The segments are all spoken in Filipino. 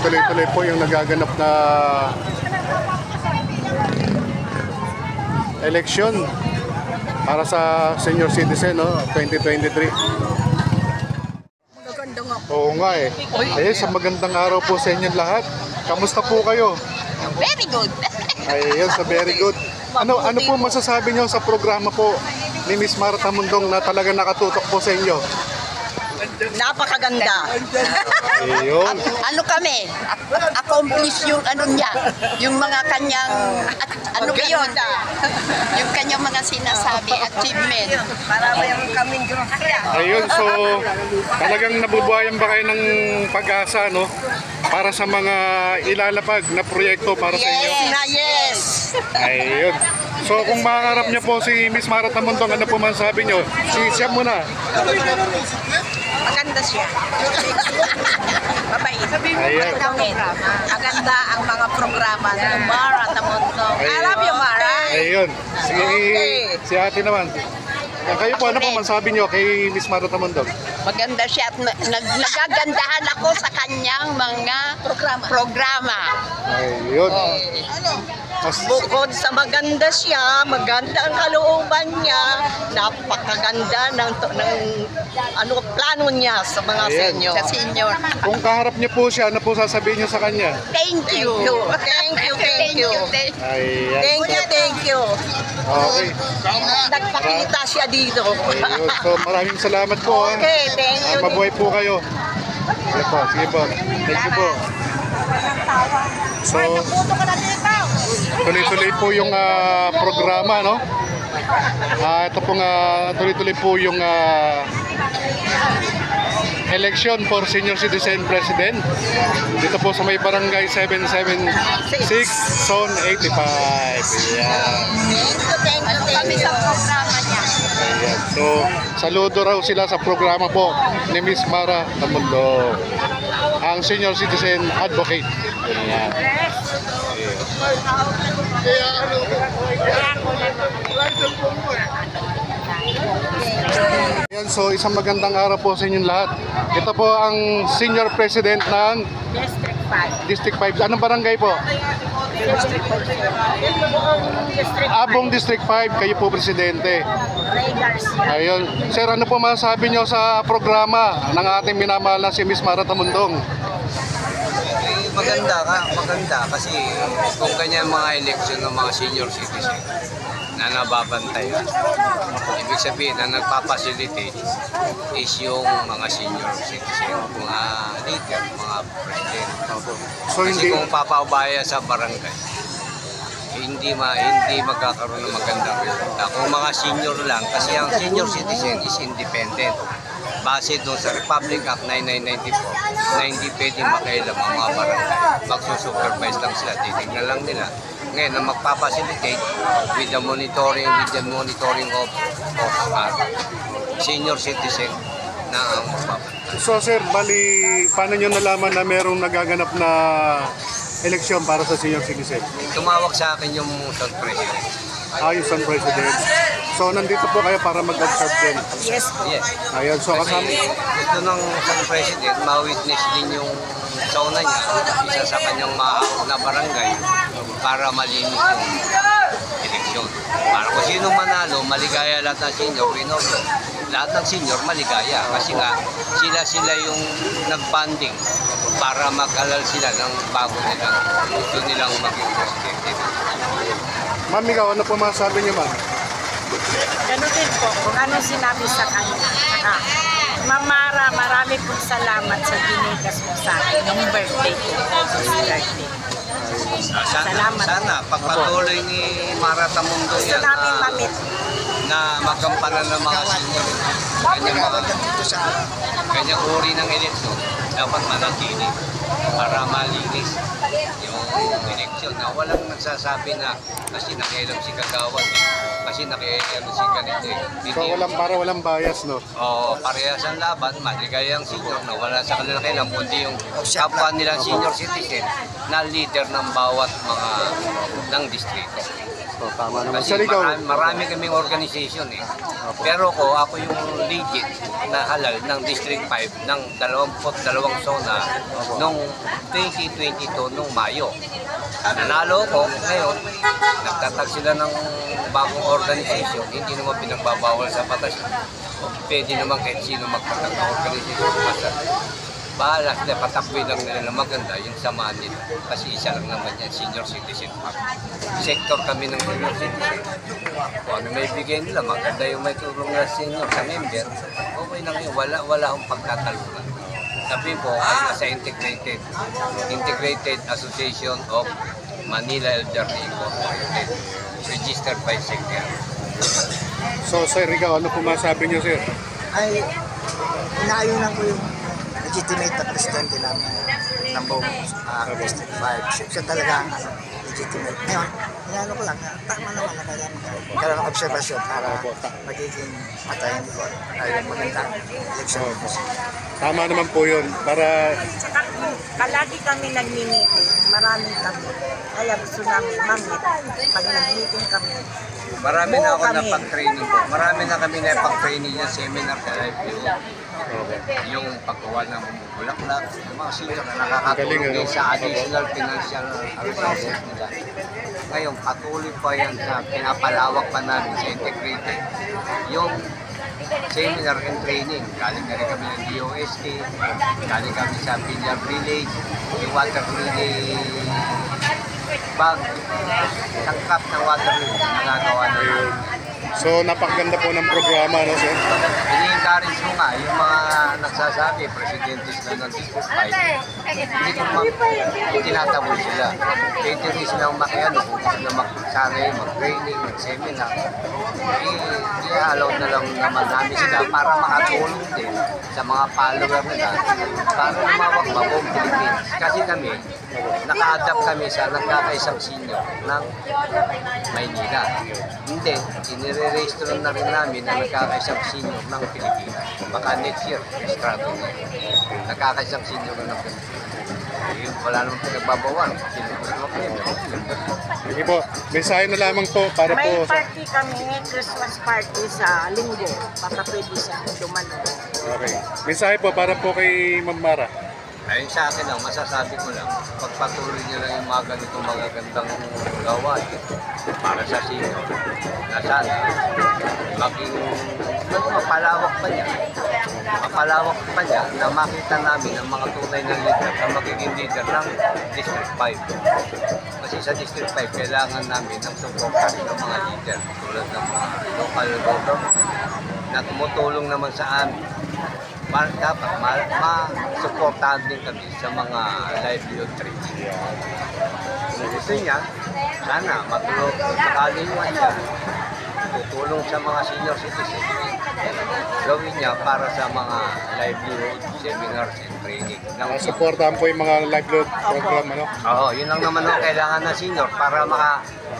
tuloy-tuloy po yung nagaganap na eleksyon para sa senior citizen, no, 2023. Oo nga eh. Ayun, sa magandang araw po sa inyong lahat. Kamusta po kayo? Very good. Ayun, sa very good. Ano po masasabi nyo sa programa po ni Miss Martha Mundong na talagang nakatutok po sa inyo? Napakaganda. Ayun. Ano kami? Accomplish yung ano niya. Yung mga kanyang, ano ba yun? Yung kanyang mga sinasabi, achievement. Para mayroon kaming grasya. Ayun, so talagang nabubuhayan ba kayo ng pag-asa, no? Para sa mga ilalapag na proyekto para sa inyo? Yes. Ayun. So kung makakarap niyo po si Miss Martha Mundong, ano po man sabi niyo? Siya muna. Maganda siya. Mabait. Ayan. Maganda ang mga programa ng Mara Tamundong. I love you, Mara. Ayun. Sige, si ate naman. Kayo po, ano po man sabi niyo kay Miss Martha Mundong? Maganda siya at nagagandahan ako sa kanyang mga programa. Ayun. Bukod sa maganda siya, maganda ang kalooban niya, napakaganda ng ano plano niya sa mga senior. Sa senior. Kung kaharap niyo po siya, ano po sasabihin niyo sa kanya? Thank you. Thank you. Ayan. Thank you. Okay. Nagpakita siya dito. Ayun. So maraming salamat po. Okay, thank you. Mabuhay po kayo. Sige po, sige po. Thank you po. So, tuloy-tuloy po yung programa, no? Ito pong tuloy-tuloy po yung election for senior citizen president dito po sa may barangay 776 zone 85. Ayan. Kami sa programa niya. Ayan. So saludo raw sila sa programa po ni Miss Mara Tamundong, ang senior citizen advocate. Ayan. Ayan, so isang magandang araw po sa inyong lahat. Ito po ang senior president ng District 5. Anong barangay po? Abong District 5, kayo po presidente. Ayun. Sir, ano po masasabi nyo sa programa ng ating minamahal na si Miss Mara Tamundong? Maganda kasi kung ganyan mga eleksyon ng mga senior citizen na nababantay, ibig sabihin na nagpapacilitate is yung mga senior citizen, mga leader, mga president. So, Kasi kung papaubaya sa barangay, hindi magkakaroon ng magandang resulta. Kung mga senior lang, kasi ang senior citizen is independent. Base doon sa Republic Act 9994 na hindi pwedeng makailam ang mga barangay. Magsusupervise lang sila, titignan lang nila. Ngayon, na magpapacilitate with the monitoring of senior citizen na ang magpapantay. So sir, bali, paano nyo nalaman na merong nagaganap na eleksyon para sa senior citizen? Tumawag sa akin yung Sun President. Yung Sun President. So nandito po kayo para mag-observe din. Yes. Ayun, so Kasi kasama. gusto ng Sun President, ma-witness din yung sauna niya, isa sa kanyang maahon na barangay para malinis yung eleksyon. Para kung sino manalo, maligaya lahat ng senior, winoto. Lahat ng senior maligaya kasi nga sila yung nag-banding para mag-alal sila ng bago nilang gusto nilang maging presidente. Ma'am, ikaw, ano po masasabi niyo, ma'am? Ganun din po, kung ano sinabi sa kanya. Ma'am Mara, marami pong salamat sa ginigas mo sa akin nung birthday ko. Salamat. Sana pagpatuloy ni Mara Tamundong yan na magampanan ng mga senior. Kanyang uri ng eleksyon dapat manatili para malinis yung eleksyon na walang nagsasabi na kasi nakialam si Kagawad kasi nakialam si ganito So walang bias, no? Oo, parehas ang laban, maligaya ang senior na wala sa kanila kailang kundi yung kapwa nilang senior citizen na leader ng bawat mga ng distrito. Opo, tama naman. Kasi Sir, ikaw, marami kaming organization eh. Pero ako yung legit na halal ng District 5 ng 22 zona noong 2022 nung Mayo. Nanalo ko ngayon, nagtatag sila ng bagong organization, hindi naman pinagbabawal sa batas. Pwede naman kahit sino magtatag ng organization. Basta bahala sila, patakboy lang nila na maganda yung samahan nila. Kasi isa lang naman yan, senior citizen park. Sektor kami ng senior citizen. Kung ano may bigay nila, maganda yung may tulong na senior sa member, okay lang yun, wala akong pagkatalunan. Sabi po, ay nasa Integrated Association of Manila Elderly Incorporated, registered by Secretary. so sir, ikaw, ano po masabi niyo, sir? Ay inaayunan ko yung legitimate na presidente namin ng buong District 5. Siya talaga ang legitimate. Ngayon, inano ko lang, tama naman na kaya magkaroon ng observasyon para magiging patayin ko ay magandang election. Tama naman po yun. Para, Tsaka palagi kami nag-meeting, marami kami. Kaya gusto namin mamit, pag nag-meeting kami, Marami na ako buo na kami. pang-training po. Marami na kami na pang-training yung seminar sa livelihood. Yung paggawa ng bulaklak, yung mga senior na nakakatulong Galing, din ano? sa additional financial resources nila. Ngayon, patuloy pa yan sa pinapalawak pa namin sa integrated. Yung seminar and training, galing na rin kami ng DOST, galing kami sa Villar Village, yung water lily bag, tangkap ng water lily, nagagawa na yun. so napakaganda po ng programa, no, sir? Ini-encourage mo nga yung mga nagsasabi, presidente sila ng District 5, hindi ko naman tinatabol sila. Pwede rin silang makiano kung gusto na magsanay, mag-training, mag-seminar. I-allow na lang naman namin sila para makatulong din sa mga follower nila para lumawak ba buong Pilipinas. Kasi kami, naka-adapt kami sa nagkakaisang senior ng Maynila. Hindi, inire-register na rin namin na nagkakaisang senior ng Pilipinas. Baka next year, estrado na. Nagkakaisang senior na ng Pilipinas. Yun, wala naman pinagbabawan. Sige po, mensahe na lamang po para May po sa... party kami, Christmas party sa Linggo. Baka pwede siya dumalo. Okay. Mensahe po para po kay Ma'am Mara. Ayun sa akin lang, masasabi ko lang, pagpatuloy nyo lang yung mga ganitong magagandang gawain para sa senior na sana maging mapalawak pa niya na makita namin ang mga tunay na leader na magiging leader ng District 5. Kasi sa District 5, kailangan namin ng support ng mga leader tulad ng mga local government na tumutulong naman sa amin. Dapat ma-supportahan din kami sa mga livelihood training. Kung gusto niya, sana matulog, makaliwan siya, tutulong sa mga senior citizens. Gawin niya para sa mga livelihood seminars and training. Supportahan po yung mga livelihood program, ano? Oo, yun lang naman ang kailangan ng senior para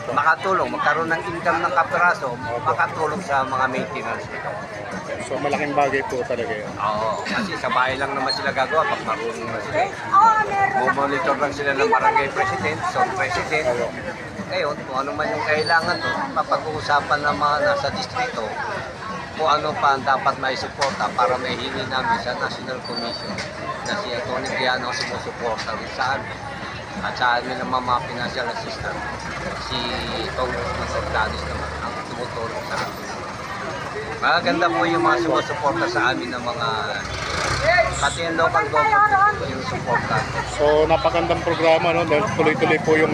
makatulong, magkaroon ng income ng kapiraso, makatulong sa mga maintenance nito. So malaking bagay po talaga yun. Oo, kasi sa bahay lang naman sila gagawa pag marunong na sila. Monitor lang sila ng barangay president, zone president. Ngayon, kung ano man yung kailangan doon, mapag-uusapan ng mga nasa distrito kung ano pa ang dapat may suporta para may hingi namin sa National Commission na si Atty. Diano sumusuporta rin sa amin. At sa amin naman mga financial assistant, si Congressman Ordanis naman ang tumutulong sa amin. Maganda po yung mga sumusuporta sa amin ng mga pati yung local government yung suporta. So napakagandang programa, no? Dahil tuloy-tuloy po yung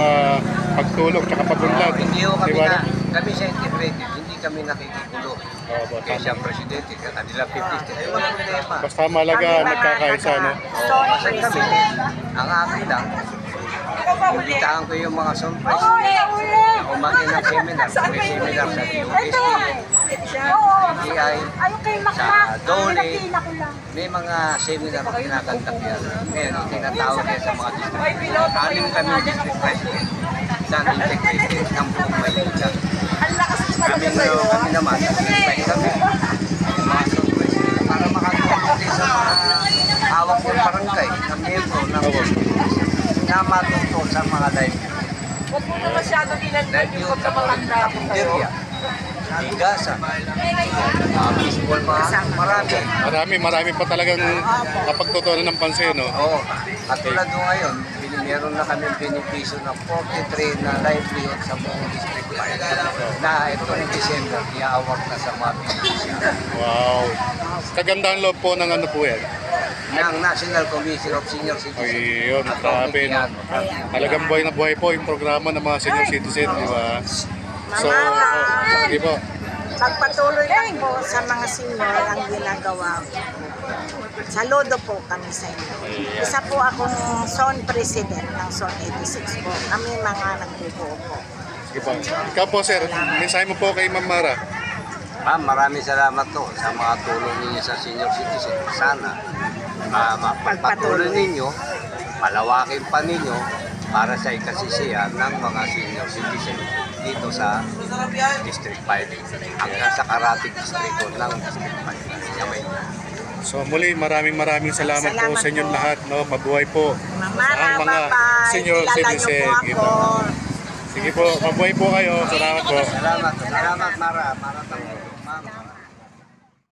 pagtulong at pagunlad. Hindi ko kami Di ba? kami sa integrated, hindi kami nakikigulo. Kaya siya presidente, kanila 50. Walang problema. Basta malaga nagkakaisa, no? Oo, kasi kami, ang akin lang, imbitahan ko yung mga zone president na umaki ng seminar. May seminar sa DOST, DTI, sa DOLE, may mga seminar na kinakantak yan. Ngayon, tinatawag yan sa mga district. Anim kami yung district president sa integrated ng buong Maynila. Kami naman, nag-invite kami yung mga zone president para makatulong din sa mga hawak ng barangay, ng miyembro, ng na matuto sa mga live. Huwag mo na masyado dinagdag yung pagkamatanda ko kayo. Bigasan. Baseball Marami pa talagang kapagtutunan ng pansin, no? Oo. Katulad nung ngayon, meron na kami benepisyo ng 43 na livelihood sa buong district na itong December, i-award na sa mga beneficiary. Wow. Kagandang loob po ng ano po yan. Ng National Commission of Senior Citizens. Ayun, grabe, no? Talagang buhay na buhay po yung programa ng mga senior citizen, di ba? So, sige po. Pagpatuloy lang po sa mga senior ang ginagawa ko. Saludo po kami sa inyo. Isa po akong zone president ng zone 86 po. Kami mga nagbubuo po. Sige po. Ikaw po, sir, mensahe mo po kay Ma'am Mara. Maraming salamat to sa mga tulong ninyo sa senior citizen. Sana mapagpatuloy ninyo, palawakin pa ninyo para sa ikasisiyan ng mga senior citizen dito sa District 5 hanggang sa Karatig Distrito ng District 5. Yamay. So muli, maraming salamat po sa inyong lahat, no? Mabuhay po Mamara, ang mga bye-bye. senior Kilala niyo citizen. po ako. Diba? Sige po, mabuhay po kayo. Salamat po. Salamat, Mara. Mara,